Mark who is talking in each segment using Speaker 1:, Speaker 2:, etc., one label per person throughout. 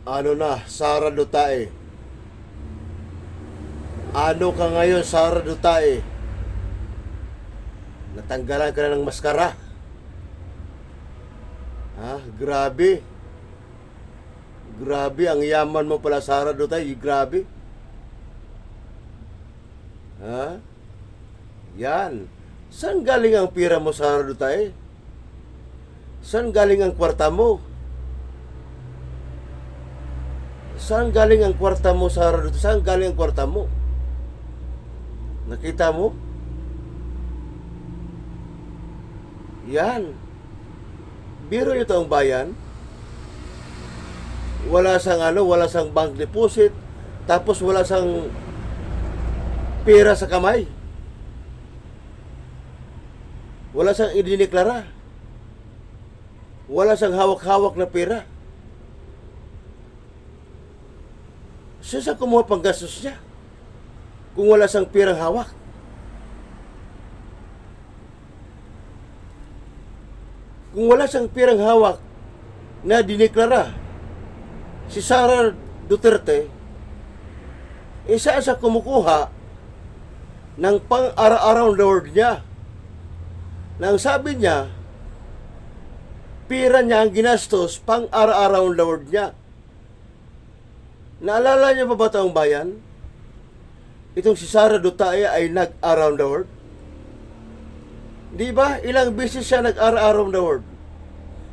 Speaker 1: Ano na, Sara Dutae? Ano ka ngayon, Sara Dutae? Natanggalan ka na ng maskara. Ha? Grabe. Grabe, ang yaman mo pala, Sara Dutae. Grabe. Ha? Yan. Saan galing ang pira mo, Sara Dutae? Saan galing ang kwarta mo? Saan galing ang kwarta mo, Sara Dutae? Saan galing ang kwarta mo? Nakita mo? Yan. Biro nyo ang bayan. Wala sang bank deposit. Tapos wala sang pera sa kamay. Wala sang idineklara. Wala sang hawak-hawak na pera. Siya sa kumuha pang gastos niya kung wala sang perang hawak. Kung wala sang perang hawak na dineklara, si Sara Duterte, isa sa kumukuha ng pang-araw-araw na word niya. Nang sabi niya, pera niya ang ginastos pang-araw-araw na word niya. Naalala niyo pa ba taong bayan? Itong si Sara Duterte ay nag-around the world. Di ba? Ilang beses siya nag-around the world.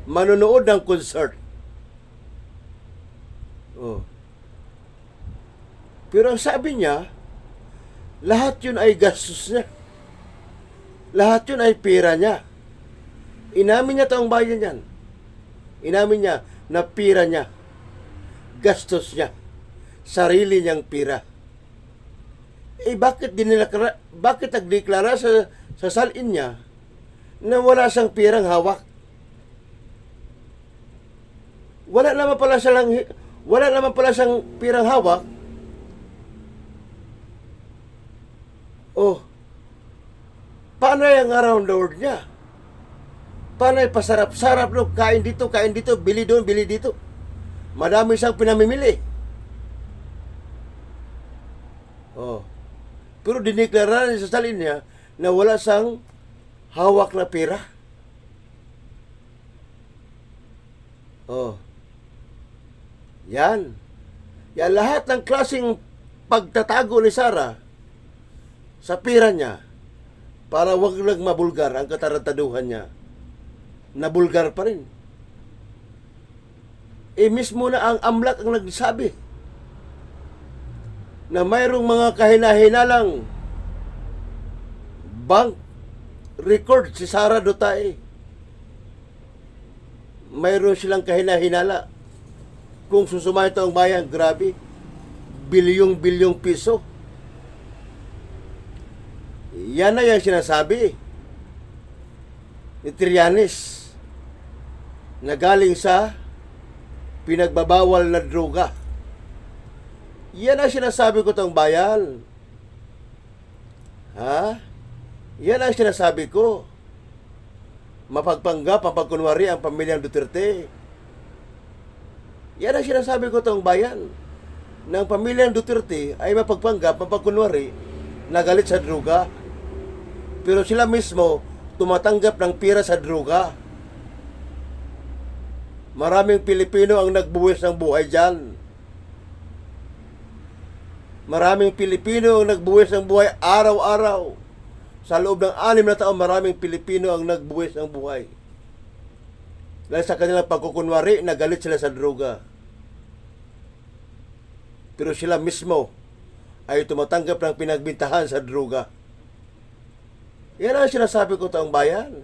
Speaker 1: Manonood ng concert. Oh. Pero ang sabi niya, lahat yun ay gastos niya. Lahat yun ay pera niya. Inamin niya taong bayan yan. Inamin niya na pera niya. Gastos niya. Sarili niyang pera. Bakit nagdeklara sa salin niya na wala siyang pirang hawak? Wala naman pala siyang pirang hawak. Oh, paano yung around the world niya? Paano yung pasarap-sarap, no? Kain dito, bili doon, bili dito. Madami siyang pinamimili. Oh. Pero dineklara niya sa salin niya na wala sang hawak na pera. Oh. Yan. Yan lahat ng klaseng pagtatago ni Sara sa pera niya para wag lang mabulgar ang katarantaduhan niya. Nabulgar pa rin. Mismo na ang AMLAC ang nagsabi na mayroong mga kahinahinalang bank record si Sara Duterte. Mayroon silang kahinahinala. Kung susumay ito ang bayan, grabe, bilyong-bilyong piso. Yan na yung sinasabi ni Trillanes na galing sa pinagbabawal na droga. Yan ang sinasabi ko tong bayan. Ha? Yan ang sinasabi ko. Mapagpanggap, mapagkunwari ang pamilyang Duterte. Yan ang sinasabi ko tong bayan. Ng pamilyang Duterte ay mapagpanggap, mapagkunwari na galit sa droga. Pero sila mismo tumatanggap ng pira sa droga. Maraming Pilipino ang nagbuwis ng buhay dyan. Maraming Pilipino ang nagbuwis ng buhay araw-araw. Sa loob ng 6 na taon, maraming Pilipino ang nagbuwis ng buhay. Dahil sa kanilang pagkukunwari, nagalit sila sa droga. Pero sila mismo ay tumatanggap ng pinagbintahan sa droga. Yan ang sinasabi ko taong bayan.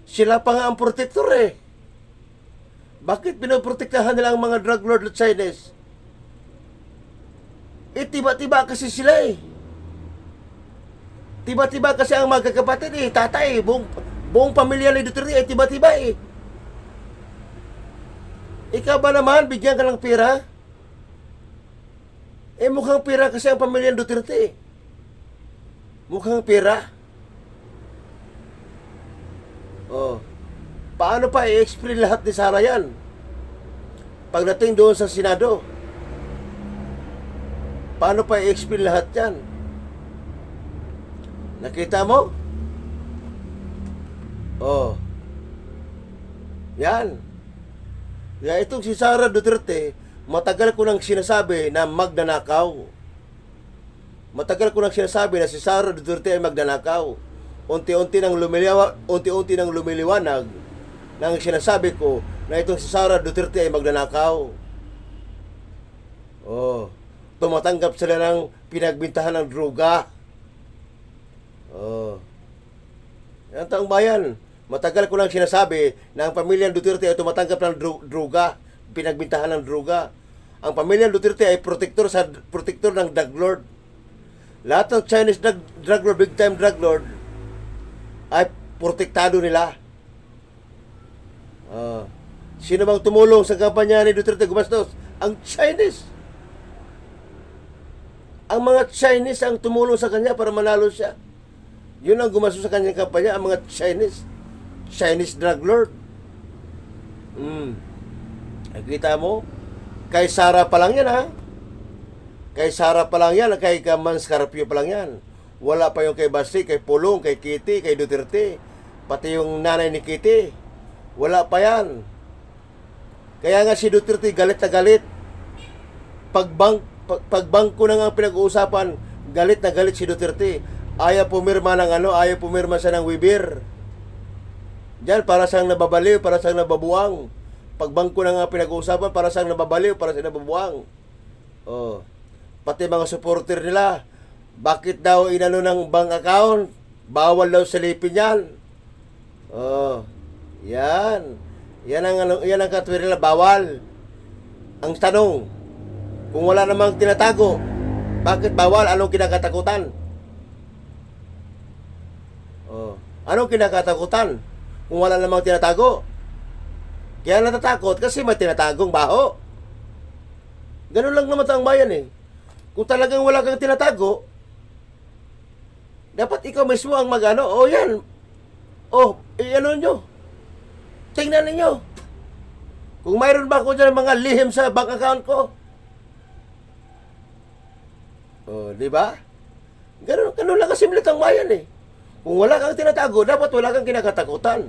Speaker 1: Sila pa nga ang protektor eh. Bakit pinoprotektahan nila ang mga drug lord at Chinese? Tiba-tiba kasi sila eh. Tiba-tiba kasi ang magkakapatid eh. Tatay, buong pamilya ni Duterte eh. Tiba-tiba eh. Ikaw ba naman, bigyan ka ng pera? Mukhang pera kasi ang pamilya ni Duterte eh. Mukhang pera. Oh. Paano pa i-explain lahat ni Sara yan? Pagdating doon sa Senado, paano pa i-explain lahat yan? Nakita mo? Oh. Yan. Kaya itong si Sara Duterte, matagal ko nang sinasabi na magnanakaw. Matagal ko nang sinasabi na si Sara Duterte ay magnanakaw. Unti-unti nang lumiliwanag nang sinasabi ko na itong si Sara Duterte ay magnanakaw. Oh. Tumatanggap sila ng pinagbintahan ng droga. Oh. Yan taong bayan. Matagal ko lang sinasabi na ang pamilyang Duterte ay tumatanggap ng droga, pinagbintahan ng droga. Ang pamilyang Duterte ay protektor ng drug lord. Lahat ng Chinese drug lord, big time drug lord, ay protektado nila. Sino bang tumulong sa kampanya ni Duterte gumastos? Ang Chinese. Ang mga Chinese ang tumulong sa kanya para manalo siya. Yun ang gumastos sa kanyang kampanya, ang mga Chinese drug lord. Nakita mo? Kay Sara pa lang yan, ha? Kay Sara pa lang yan, kay Kamans Carpio pa lang yan. Wala pa yung kay Basti, kay Pulong, kay Kitty, kay Duterte. Pati yung nanay ni Kitty. Wala pa yan. Kaya nga si Duterte galit na galit. Pagbangko na nga pinag-uusapan, galit na galit si Duterte. Ayaw pumirma siya ng Wibir. Diyan, para siyang nababaliw, para siyang nababuwang. Pagbangko na nga pinag-uusapan, para siyang nababaliw, para siyang nababuwang. Oh. Pati mga supporter nila, bakit daw inano ng bank account? Bawal daw silipin yan. Oh. Yan. Yan ang katwira nila, bawal. Ang tanong, kung wala namang tinatago, bakit bawal? Anong kinakatakutan? Oh. Anong kinakatakutan? Kung wala namang tinatago. Kaya natatakot kasi may tinatagong baho. Ganun lang naman ang bayan eh. Kung talagang wala kang tinatago, dapat ikaw mismo ang magano. Oh yan. Oh, ano nyo? Tingnan ninyo. Kung mayroon ba ako dyan mga lihim sa bank account ko. Oh, di ba? Ganun lang kasimple ang bayan eh. Kung wala kang tinatago, dapat wala kang kinakatakutan.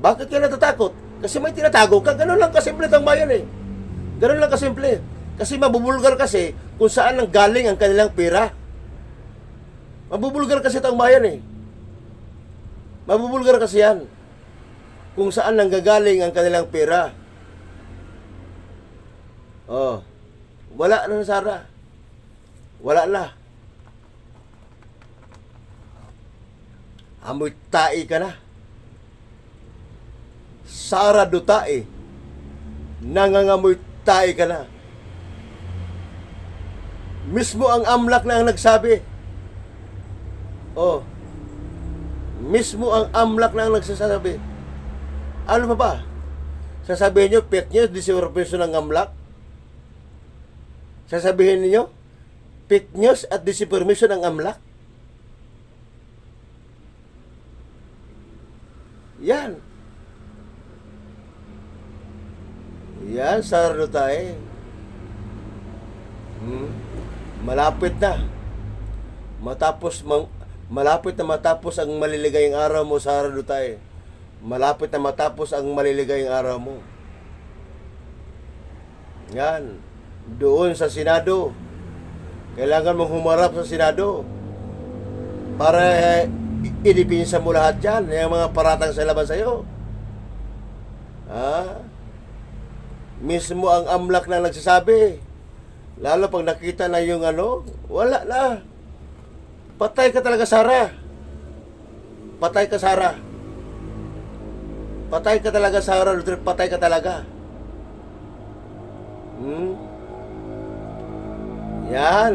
Speaker 1: Bakit ka natatakot? Kasi may tinatago ka. Ganun lang kasimple ang bayan eh. Ganun lang kasimple. Kasi mabubulgar kasi kung saan nang galing ang kanilang pera. Mabubulgar kasi ang bayan eh. Mabubulgar kasi yan. Kung saan nang gagaling ang kanilang pera. Oh. Wala na, Sara. Wala na. Amoy tae ka na. Sara Duterte, nangangamoy tae ka na. Mismo ang AMLAC na ang nagsabi. Oh. Mismo ang AMLAC na ang nagsasabi. Ano pa ba? Sasabihin nyo, fake news, disinformation ng AMLAC? Sasabihin niyo fake news at disinformation ng AMLAC? Yan. Yan, Sara Duterte. Malapit na. Malapit na matapos ang maliligayang araw mo, Sara Duterte. Malapit na matapos ang maliligayang araw mo. Yan. Doon sa Senado. Kailangan mong humarap sa Senado para idipinsa mo lahat yan, yung mga paratang sa laban sa'yo. Mismo ang AMLAC na nagsasabi. Lalo pag nakita na yung wala na. Patay ka talaga, Sara. Patay ka, Sara. Patay ka talaga, Sara. Patay ka talaga. Yan.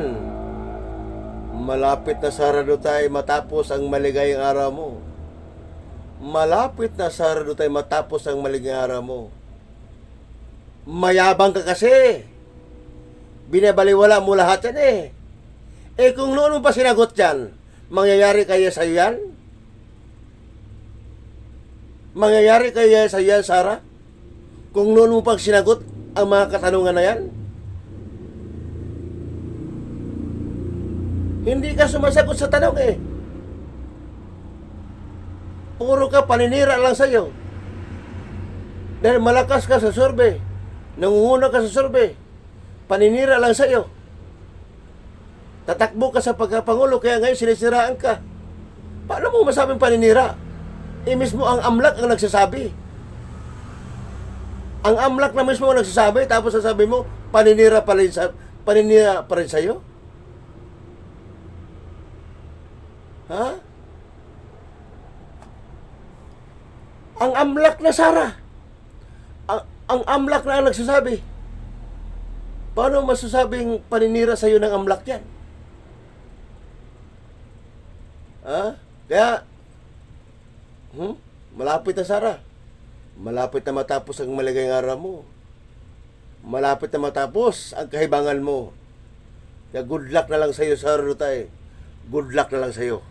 Speaker 1: Malapit na, Sara Duterte, matapos ang maligayang araw mo. Malapit na, Sara Duterte, matapos ang maligayang araw mo. Mayabang ka kasi. Binabaliwala mo lahat yan eh. Kung noon mo pa sinagot yan, mangyayari kaya sa'yo yan? Mangyayari kaya sa'yo yan, Sara? Kung noon mo pang sinagot ang mga katanungan na yan? Hindi ka sumasagot sa tanong eh. Puro ka paninira lang sa'yo. Dahil malakas ka sa survey. Nangunguna ka sa survey. Paninira lang sa'yo. Tatakbo ka sa pagkapangulo kaya ngayon sinisiraan ka. Paano mo masabing paninira? Mismo ang AMLAC ang nagsasabi. Ang AMLAC na mismo ang nagsasabi, tapos sasabi mo, paninira pa rin sa'yo? Ha? Ang AMLAC na Sara. Ang AMLAC na ang nagsasabi. Paano masasabing paninira sa'yo ng AMLAC yan? Ha? Kaya, malapit na Sara. Malapit na matapos ang maligayang araw mo. Malapit na matapos ang kahibangan mo. Kaya good luck na lang sa'yo, Sara Rutay. Good luck na lang sa'yo.